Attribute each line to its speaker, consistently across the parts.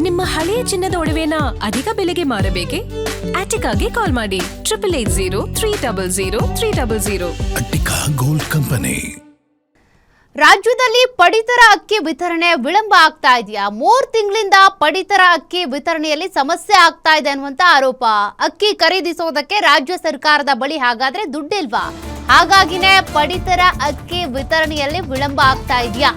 Speaker 1: ನಿಮ್ಮ ಹಳೆಯ ಚಿನ್ನದ ಒಡವೆನ ಅಧಿಕ ಬೆಲೆಗೆ ಮಾರಬೇಕೆ? ಆಟಿಕಾಗೆ ಕಾಲ್ ಮಾಡಿ 8880
Speaker 2: ಅಟ್ಟಿಕಾ ಗೋಲ್ಡ್ ಕಂಪನಿ.
Speaker 3: ರಾಜ್ಯದಲ್ಲಿ ಪಡಿತರ ಅಕ್ಕಿ ವಿತರಣೆ ವಿಳಂಬ ಆಗ್ತಾ ಇದೆಯಾ? 3 ತಿಂಗಳಿಂದ ಪಡಿತರ ಅಕ್ಕಿ ವಿತರಣೆಯಲ್ಲಿ ಸಮಸ್ಯೆ ಆಗ್ತಾ ಇದೆ ಅನ್ನುವಂತ ಆರೋಪ. ಅಕ್ಕಿ ಖರೀದಿಸೋದಕ್ಕೆ ರಾಜ್ಯ ಸರ್ಕಾರದ ಬಳಿ ಹಾಗಾದ್ರೆ ದುಡ್ಡಿಲ್ವಾ? ಹಾಗಾಗಿನೇ ಪಡಿತರ ಅಕ್ಕಿ ವಿತರಣೆಯಲ್ಲಿ ವಿಳಂಬ ಆಗ್ತಾ ಇದೆಯಾ?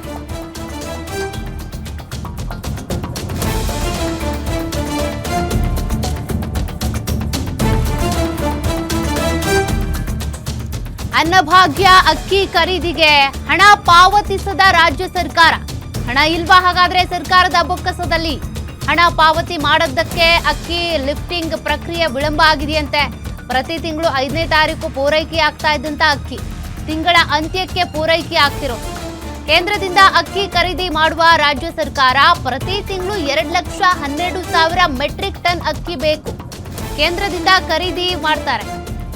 Speaker 3: ಅನ್ನಭಾಗ್ಯ ಅಕ್ಕಿ ಖರೀದಿಗೆ ಹಣ ಪಾವತಿಸದ ರಾಜ್ಯ ಸರ್ಕಾರ. ಹಣ ಇಲ್ವಾ ಹಾಗಾದ್ರೆ ಸರ್ಕಾರದ ಬೊಕ್ಕಸದಲ್ಲಿ? ಹಣ ಪಾವತಿ ಮಾಡೋದಕ್ಕೆ ಅಕ್ಕಿ ಲಿಫ್ಟಿಂಗ್ ಪ್ರಕ್ರಿಯೆ ವಿಳಂಬ ಆಗಿದೆಯಂತೆ. ಪ್ರತಿ ತಿಂಗಳು 5ನೇ ತಾರೀಕು ಪೂರೈಕೆ ಆಗ್ತಾ ಇದ್ದಂತ ಅಕ್ಕಿ ತಿಂಗಳ ಅಂತ್ಯಕ್ಕೆ ಪೂರೈಕೆ ಆಗ್ತಿರೋದು. ಕೇಂದ್ರದಿಂದ ಅಕ್ಕಿ ಖರೀದಿ ಮಾಡುವ ರಾಜ್ಯ ಸರ್ಕಾರ ಪ್ರತಿ ತಿಂಗಳು 2,12,000 ಮೆಟ್ರಿಕ್ ಟನ್ ಅಕ್ಕಿ ಬೇಕು. ಕೇಂದ್ರದಿಂದ ಖರೀದಿ ಮಾಡ್ತಾರೆ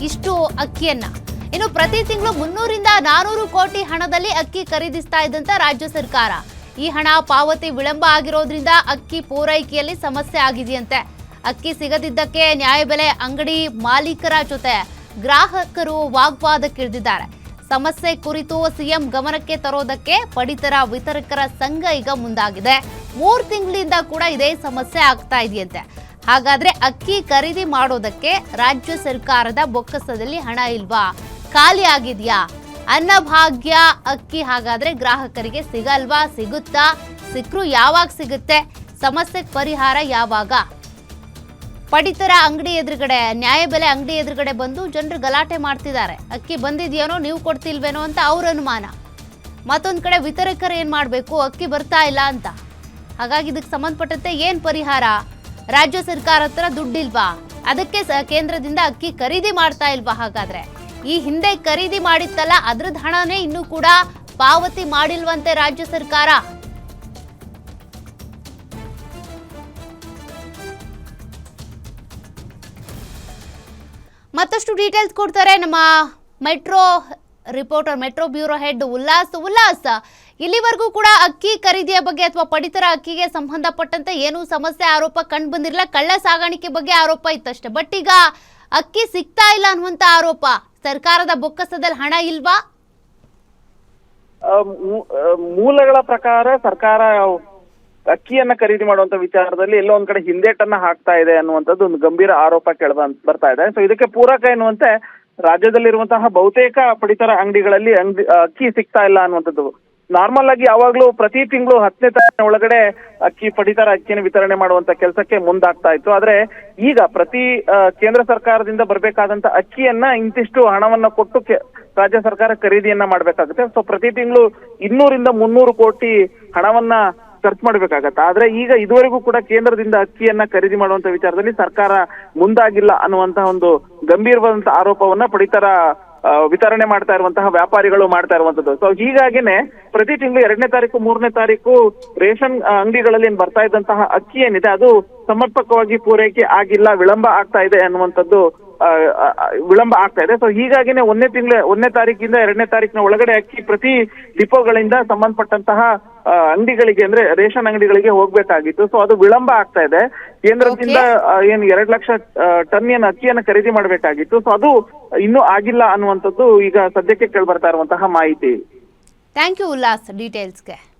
Speaker 3: ಇಷ್ಟು ಅಕ್ಕಿಯನ್ನ. ಇನ್ನು ಪ್ರತಿ ತಿಂಗಳು 300ರಿಂದ 400 ಕೋಟಿ ಹಣದಲ್ಲಿ ಅಕ್ಕಿ ಖರೀದಿಸ್ತಾ ಇದ್ದಂತ ರಾಜ್ಯ ಸರ್ಕಾರ ಈ ಹಣ ಪಾವತಿ ವಿಳಂಬ ಆಗಿರೋದ್ರಿಂದ ಅಕ್ಕಿ ಪೂರೈಕೆಯಲ್ಲಿ ಸಮಸ್ಯೆ ಆಗಿದೆಯಂತೆ. ಅಕ್ಕಿ ಸಿಗದಿದ್ದಕ್ಕೆ ನ್ಯಾಯಬೆಲೆ ಅಂಗಡಿ ಮಾಲೀಕರ ಜೊತೆ ಗ್ರಾಹಕರು ವಾಗ್ವಾದಕ್ಕಿಳಿದಿದ್ದಾರೆ. ಸಮಸ್ಯೆ ಕುರಿತು ಸಿಎಂ ಗಮನಕ್ಕೆ ತರೋದಕ್ಕೆ ಪಡಿತರ ವಿತರಕರ ಸಂಘ ಈಗ ಮುಂದಾಗಿದೆ. 3 ತಿಂಗಳಿಂದ ಕೂಡ ಇದೇ ಸಮಸ್ಯೆ ಆಗ್ತಾ ಇದೆಯಂತೆ. ಹಾಗಾದ್ರೆ ಅಕ್ಕಿ ಖರೀದಿ ಮಾಡೋದಕ್ಕೆ ರಾಜ್ಯ ಸರ್ಕಾರದ ಬೊಕ್ಕಸದಲ್ಲಿ ಹಣ ಇಲ್ವಾ? ಖಾಲಿ ಆಗಿದೆಯಾ? ಅನ್ನಭಾಗ್ಯ ಅಕ್ಕಿ ಹಾಗಾದ್ರೆ ಗ್ರಾಹಕರಿಗೆ ಸಿಗಲ್ವಾ? ಸಿಗುತ್ತಾ? ಸಿಕ್ಕರೂ ಯಾವಾಗ ಸಿಗುತ್ತೆ? ಸಮಸ್ಯೆ ಪರಿಹಾರ ಯಾವಾಗ? ಪಡಿತರ ಅಂಗಡಿ ಎದುರುಗಡೆ, ನ್ಯಾಯಬೆಲೆ ಅಂಗಡಿ ಎದುರುಗಡೆ ಬಂದು ಜನರು ಗಲಾಟೆ ಮಾಡ್ತಿದ್ದಾರೆ. ಅಕ್ಕಿ ಬಂದಿದೆಯೇನೋ, ನೀವು ಕೊಡ್ತಿಲ್ವೇನೋ ಅಂತ ಅವ್ರ ಅನುಮಾನ. ಮತ್ತೊಂದು ಕಡೆ ವಿತರಕರು ಏನು ಮಾಡಬೇಕು? ಅಕ್ಕಿ ಬರ್ತಾ ಇಲ್ಲ ಅಂತ. ಹಾಗಾಗಿ ಇದಕ್ಕೆ ಸಂಬಂಧಪಟ್ಟಂತೆ ಏನು ಪರಿಹಾರ? ರಾಜ್ಯ ಸರ್ಕಾರ ಹತ್ರ ದುಡ್ಡಿಲ್ವಾ? ಅದಕ್ಕೆ ಕೇಂದ್ರದಿಂದ ಅಕ್ಕಿ ಖರೀದಿ ಮಾಡ್ತಾ ಇಲ್ವಾ? ಹಾಗಾದ್ರೆ ಈ ಹಿಂದೆ ಖರೀದಿ ಮಾಡಿತ್ತಲ್ಲ ಅದ್ರದ್ದು ಹಣನೇ ಇನ್ನೂ ಕೂಡ ಪಾವತಿ ಮಾಡಿಲ್ವಂತೆ ರಾಜ್ಯ ಸರ್ಕಾರ. ಮತ್ತಷ್ಟು ಡೀಟೇಲ್ಸ್ ಕೊಡ್ತಾರೆ ನಮ್ಮ metro reporter, metro bureau head Ullas. ಇಲ್ಲಿವರೆಗೂ ಕೂಡ ಅಕ್ಕಿ ಖರೀದಿಯ ಬಗ್ಗೆ ಅಥವಾ ಪಡಿತರ ಅಕ್ಕಿಗೆ ಸಂಬಂಧಪಟ್ಟಂತೆ ಏನೂ ಸಮಸ್ಯೆ ಆರೋಪ ಕಂಡು ಬಂದಿರಲಿಲ್ಲ. ಕಳ್ಳ ಸಾಗಾಣಿಕೆ ಬಗ್ಗೆ ಆರೋಪ ಇತ್ತಷ್ಟೇ. ಬಟ್ ಈಗ ಅಕ್ಕಿ ಸಿಗ್ತಾ ಇಲ್ಲ ಅನ್ನುವಂತ ಆರೋಪ. ಸರ್ಕಾರದ ಬೊಕ್ಕಸದಲ್ಲಿ ಹಣ ಇಲ್ವಾ?
Speaker 4: ಮೂಲಗಳ ಪ್ರಕಾರ ಸರ್ಕಾರ ಅಕ್ಕಿಯನ್ನ ಖರೀದಿ ಮಾಡುವಂತ ವಿಚಾರದಲ್ಲಿ ಎಲ್ಲೋ ಒಂದ್ ಕಡೆ ಹಿಂದೇಟನ್ನ ಹಾಕ್ತಾ ಇದೆ ಅನ್ನುವಂಥದ್ದು ಒಂದು ಗಂಭೀರ ಆರೋಪ ಬರ್ತಾ ಇದೆ. ಸೊ ಇದಕ್ಕೆ ಪೂರಕ ಎನ್ನುವಂತೆ ರಾಜ್ಯದಲ್ಲಿರುವಂತಹ ಬಹುತೇಕ ಪಡಿತರ ಅಂಗಡಿಗಳಲ್ಲಿ ಅಕ್ಕಿ ಸಿಗ್ತಾ ಇಲ್ಲ ಅನ್ನುವಂಥದ್ದು. ನಾರ್ಮಲ್ ಆಗಿ ಯಾವಾಗ್ಲೂ ಪ್ರತಿ ತಿಂಗಳು 10ನೇ ತಾರೀಕಿನ ಒಳಗಡೆ ಪಡಿತರ ಅಕ್ಕಿಯನ್ನು ವಿತರಣೆ ಮಾಡುವಂತ ಕೆಲಸಕ್ಕೆ ಮುಂದಾಗ್ತಾ ಇತ್ತು. ಆದ್ರೆ ಈಗ ಪ್ರತಿ ಕೇಂದ್ರ ಸರ್ಕಾರದಿಂದ ಬರ್ಬೇಕಾದಂತ ಅಕ್ಕಿಯನ್ನ ಇಂತಿಷ್ಟು ಹಣವನ್ನ ಕೊಟ್ಟು ರಾಜ್ಯ ಸರ್ಕಾರ ಖರೀದಿಯನ್ನ ಮಾಡ್ಬೇಕಾಗುತ್ತೆ. ಸೊ ಪ್ರತಿ ತಿಂಗಳು 200ರಿಂದ 300 ಕೋಟಿ ಹಣವನ್ನ ಖರ್ಚು ಮಾಡ್ಬೇಕಾಗತ್ತೆ. ಆದ್ರೆ ಈಗ ಇದುವರೆಗೂ ಕೂಡ ಕೇಂದ್ರದಿಂದ ಅಕ್ಕಿಯನ್ನ ಖರೀದಿ ಮಾಡುವಂತ ವಿಚಾರದಲ್ಲಿ ಸರ್ಕಾರ ಮುಂದಾಗಿಲ್ಲ ಅನ್ನುವಂತಹ ಒಂದು ಗಂಭೀರವಾದಂತಹ ಆರೋಪವನ್ನ ಪಡಿತರ ವಿತರಣೆ ಮಾಡ್ತಾ ಇರುವಂತಹ ವ್ಯಾಪಾರಿಗಳು ಮಾಡ್ತಾ ಇರುವಂತದ್ದು. ಸೊ ಹೀಗಾಗಿನೇ ಪ್ರತಿ ತಿಂಗಳು 2ನೇ ತಾರೀಕು 3ನೇ ತಾರೀಕು ರೇಷನ್ ಅಂಗಡಿಗಳಲ್ಲಿ ಏನ್ ಬರ್ತಾ ಇದ್ದಂತಹ ಅಕ್ಕಿ ಏನಿದೆ ಅದು ಸಮರ್ಪಕವಾಗಿ ಪೂರೈಕೆ ಆಗಿಲ್ಲ, ವಿಳಂಬ ಆಗ್ತಾ ಇದೆ ಅನ್ನುವಂಥದ್ದು ವಿಳಂಬ ಆಗ್ತಾ ಇದೆ. ಸೊ ಹೀಗಾಗಿನೇ 1ನೇ ತಾರೀಕಿಂದ 2ನೇ ತಾರೀಕಿನ ಒಳಗಡೆ ಅಕ್ಕಿ ಪ್ರತಿ ಡಿಪೋಗಳಿಂದ ಸಂಬಂಧಪಟ್ಟಂತಹ ಅಂಗಡಿಗಳಿಗೆ ಅಂದ್ರೆ ರೇಷನ್ ಅಂಗಡಿಗಳಿಗೆ ಹೋಗ್ಬೇಕಾಗಿತ್ತು. ಸೊ ಅದು ವಿಳಂಬ ಆಗ್ತಾ ಇದೆ. ಕೇಂದ್ರದಿಂದ ಏನ್ 2 ಲಕ್ಷ ಟನ್ ಏನ್ ಅಕ್ಕಿಯನ್ನ ಖರೀದಿ ಮಾಡ್ಬೇಕಾಗಿತ್ತು. ಸೊ ಅದು ಇನ್ನೂ ಆಗಿಲ್ಲ ಅನ್ನುವಂಥದ್ದು ಈಗ ಸದ್ಯಕ್ಕೆ ಕೇಳಿ ಬರ್ತಾ ಇರುವಂತಹ ಮಾಹಿತಿ.
Speaker 3: Thank you Ullas ಡೀಟೇಲ್ಸ್ಗೆ.